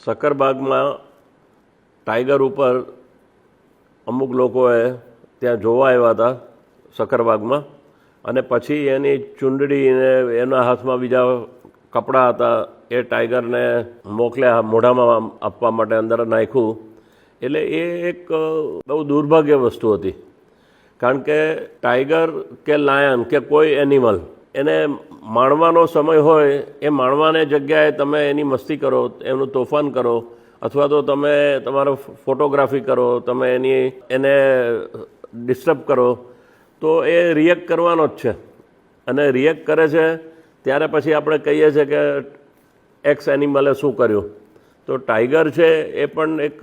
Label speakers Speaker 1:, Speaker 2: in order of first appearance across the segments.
Speaker 1: સક્કરબાગમાં tiger ઉપર અમુક લોકોએ ત્યાં જોવા આવ્યા હતા સક્કરબાગમાં, અને પછી એની ચૂંદડીને એના હાથમાં બીજા કપડાં હતા, એ ટાઈગરને મોકલ્યા મોઢામાં આપવા માટે, અંદર નાખ્યું. એટલે એ એક બહુ દુર્ભાગ્ય વસ્તુ હતી, કારણ કે ટાઈગર કે લાયન કે કોઈ એનિમલ એને માણવાનો સમય હોય, એ માણવાની જગ્યાએ તમે એની મસ્તી કરો, એનું તોફાન કરો, અથવા તો તમે તમારો ફોટોગ્રાફી કરો, તમે એને ડિસ્ટર્બ કરો, તો એ રિએક્ટ કરવાનો જ છે. અને રિએક્ટ કરે છે ત્યારે પછી આપણે કહીએ છીએ કે એક્સ એનિમલે શું કર્યું. તો ટાઈગર છે એ પણ એક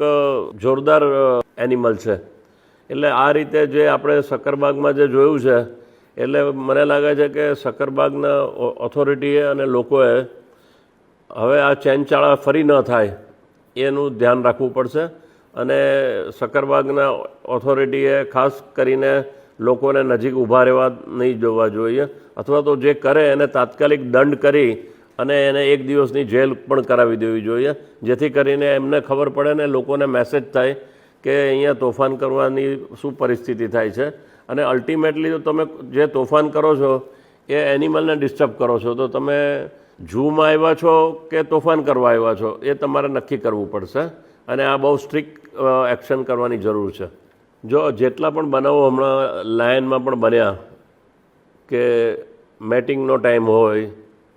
Speaker 1: જોરદાર એનિમલ છે. એટલે આ રીતે જે આપણે સક્કરબાગમાં જે જોયું છે, એટલે મને લાગે છે કે સક્કરબાગના ઓથોરિટીએ અને લોકોએ હવે આ ચેનચાળા ફરી ન થાય એનું ધ્યાન રાખવું પડશે. અને સક્કરબાગના ઓથોરિટીએ ખાસ કરીને લોકોને નજીક ઊભા રહેવા નહીં જોવા જોઈએ, અથવા તો જે કરે એને તાત્કાલિક દંડ કરી અને એને 1 દિવસની જેલ પણ કરાવી દેવી જોઈએ, જેથી કરીને એમને ખબર પડે ને લોકોને મેસેજ થાય કે અહીંયા તોફાન કરવાની શું પરિસ્થિતિ થાય છે. અને અલ્ટિમેટલી તો તમે જે તોફાન કરો છો એ એનિમલને ડિસ્ટર્બ કરો છો, તો તમે ઝૂમાં આવ્યા છો કે તોફાન કરવા આવ્યા છો એ તમારે નક્કી કરવું પડશે. અને આ બહુ સ્ટ્રિક્ટ એક્શન કરવાની જરૂર છે. જો જેટલા પણ બનાવો હમણાં લાયનમાં પણ બન્યા, કે મેટિંગનો ટાઈમ હોય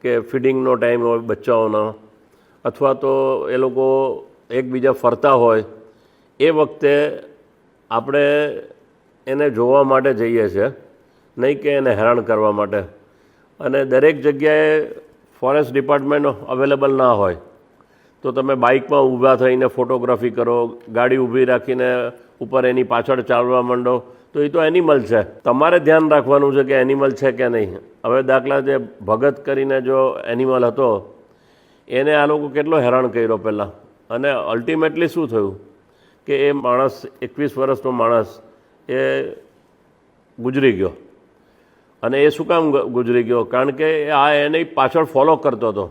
Speaker 1: કે ફીડિંગનો ટાઈમ હોય બચ્ચાઓનો, અથવા તો એ લોકો એકબીજા ફરતા હોય, એ વખતે આપણે એને જોવા માટે જઈએ છીએ, નહીં કે એને હેરાન કરવા માટે. અને દરેક જગ્યાએ ફોરેસ્ટ ડિપાર્ટમેન્ટ અવેલેબલ ના હોય, તો તમે બાઇકમાં ઊભા થઈને ફોટોગ્રાફી કરો, ગાડી ઊભી રાખીને ઉપર એની પાછળ ચાલવા માંડો, તો એ તો એનિમલ છે. તમારે ધ્યાન રાખવાનું છે કે એનિમલ છે કે નહીં. હવે દાખલા જે ભગત કરીને જો એનિમલ હતો, એને આ લોકો કેટલો હેરાન કર્યો પહેલાં, અને અલ્ટિમેટલી શું થયું કે એ માણસ 21 વર્ષનો માણસ એ ગુજરી ગયો. અને એ શું કામ ગુજરી ગયો? કારણ કે આ એની પાછળ ફોલો કરતો હતો.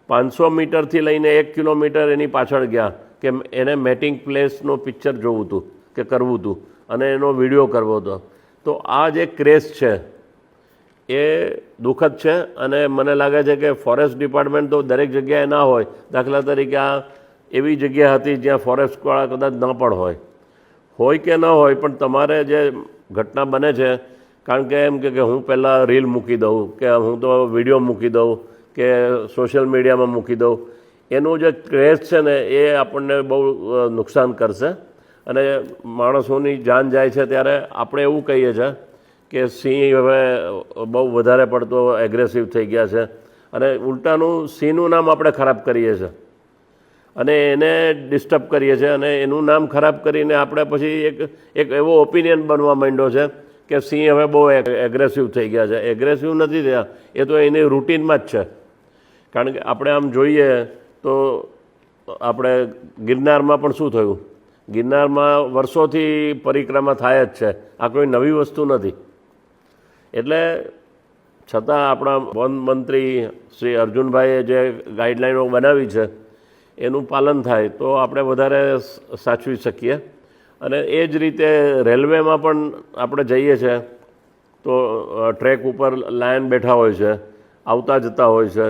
Speaker 1: 500 મીટરથી લઈને 1 કિલોમીટર એની પાછળ ગયા કે એને મેટિંગ પ્લેસનું પિક્ચર જોવું હતું કે કરવું હતું, અને એનો વિડીયો કરવો હતો. તો આ જે ક્રેઝ છે એ દુઃખદ છે. અને મને લાગે છે કે ફોરેસ્ટ ડિપાર્ટમેન્ટ તો દરેક જગ્યાએ ના હોય. દાખલા તરીકે આ એવી જગ્યા હતી જ્યાં ફોરેસ્ટવાળા કદાચ ન પણ હોય કે ન હોય, પણ તમારે જે ઘટના બને છે, કારણ કે એમ કે હું પહેલાં રીલ મૂકી દઉં, કે હું તો વિડીયો મૂકી દઉં, કે સોશિયલ મીડિયામાં મૂકી દઉં, એનું જે ક્રેઝ છે ને એ આપણને બહુ નુકસાન કરશે. અને માણસોની જાન જાય છે ત્યારે આપણે એવું કહીએ છીએ કે સિંહ હવે બહુ વધારે પડતો એગ્રેસિવ થઈ ગયા છે, અને ઉલટાનું સિંહનું નામ આપણે ખરાબ કરીએ છીએ અને એને ડિસ્ટર્બ કરીએ છીએ, અને એનું નામ ખરાબ કરીને આપણે પછી એક એવો ઓપિનિયન બનવા માંડ્યો છે કે સિંહ હવે બહુ એગ્રેસિવ થઈ ગયા છે. એગ્રેસિવ નથી થયા, એ તો એની રૂટીનમાં જ છે. કારણ કે આપણે આમ જોઈએ તો આપણે ગિરનારમાં પણ શું થયું, ગિરનારમાં વર્ષોથી પરિક્રમા થાય જ છે, આ કોઈ નવી વસ્તુ નથી. એટલે છતાં આપણા વન મંત્રી શ્રી અર્જુનભાઈએ જે ગાઈડલાઈનો બનાવી છે એનું પાલન થાય તો આપણે વધારે સાચવી શકીએ. અને એ જ રીતે રેલવેમાં પણ આપણે જઈએ છીએ તો ટ્રેક ઉપર લાયન બેઠા હોય છે, આવતા જતા હોય છે,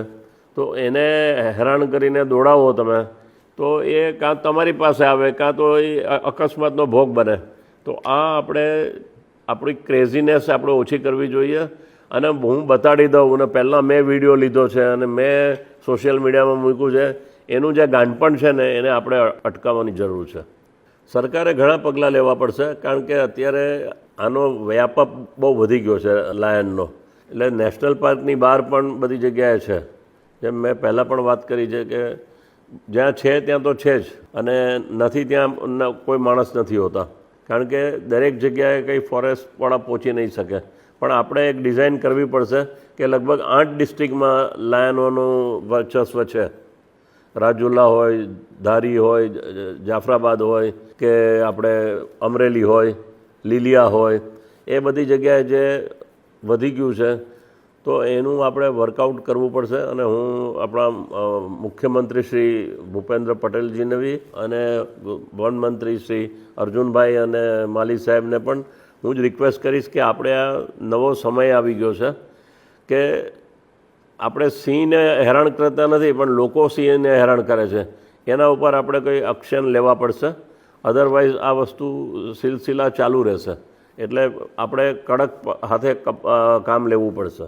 Speaker 1: તો એને હેરાન કરીને દોડાવો તમે, તો એ કાં તમારી પાસે આવે કાં તો એ અકસ્માતનો ભોગ બને. તો આ આપણે આપણી ક્રેઝીનેસ આપણે ઓછી કરવી જોઈએ. અને હું બતાડી દઉં, અને પહેલાં મેં વિડીયો લીધો છે અને મેં સોશિયલ મીડિયામાં મૂક્યું છે, એનું જે ગાંડપણ છે ને એને આપણે અટકાવવાની જરૂર છે. સરકારે ઘણા પગલાં લેવા પડશે, કારણ કે અત્યારે આનો વ્યાપ બહુ વધી ગયો છે લાયનનો. એટલે નેશનલ પાર્કની બહાર પણ બધી જગ્યાએ છે. જેમ મેં પહેલાં પણ વાત કરી છે કે જ્યાં છે ત્યાં તો છે જ, અને નથી ત્યાં કોઈ માણસ નથી હોતા. કારણ કે દરેક જગ્યાએ કંઈ ફોરેસ્ટવાળા પહોંચી નહીં શકે. પણ આપણે એક ડિઝાઇન કરવી પડશે કે લગભગ 8 ડિસ્ટ્રિક્ટમાં લાયનોનું વર્ચસ્વ છે. રાજુલા હોય, ધારી હોય, જાફરાબાદ હોય, કે આપણે અમરેલી હોય, લીલિયા હોય, એ બધી જગ્યાએ જે વધી ગયું છે, તો એનું આપણે વર્કઆઉટ કરવું પડશે અને હું આપણા મુખ્યમંત્રી શ્રી ભૂપેન્દ્ર પટેલજીને બી અને વન મંત્રી શ્રી અર્જુનભાઈ અને માલી સાહેબને પણ હું જ રિક્વેસ્ટ કરીશ કે આપણે આ નવો સમય આવી ગયો છે કે આપણે સિંહને હેરાન કરતા નથી પણ લોકો સિંહને હેરાન કરે છે, એના ઉપર આપણે કંઈ એક્શન લેવા પડશે, અધરવાઇઝ આ વસ્તુ સિલસિલા ચાલુ રહેશે. એટલે આપણે કડક હાથે કામ લેવું પડશે.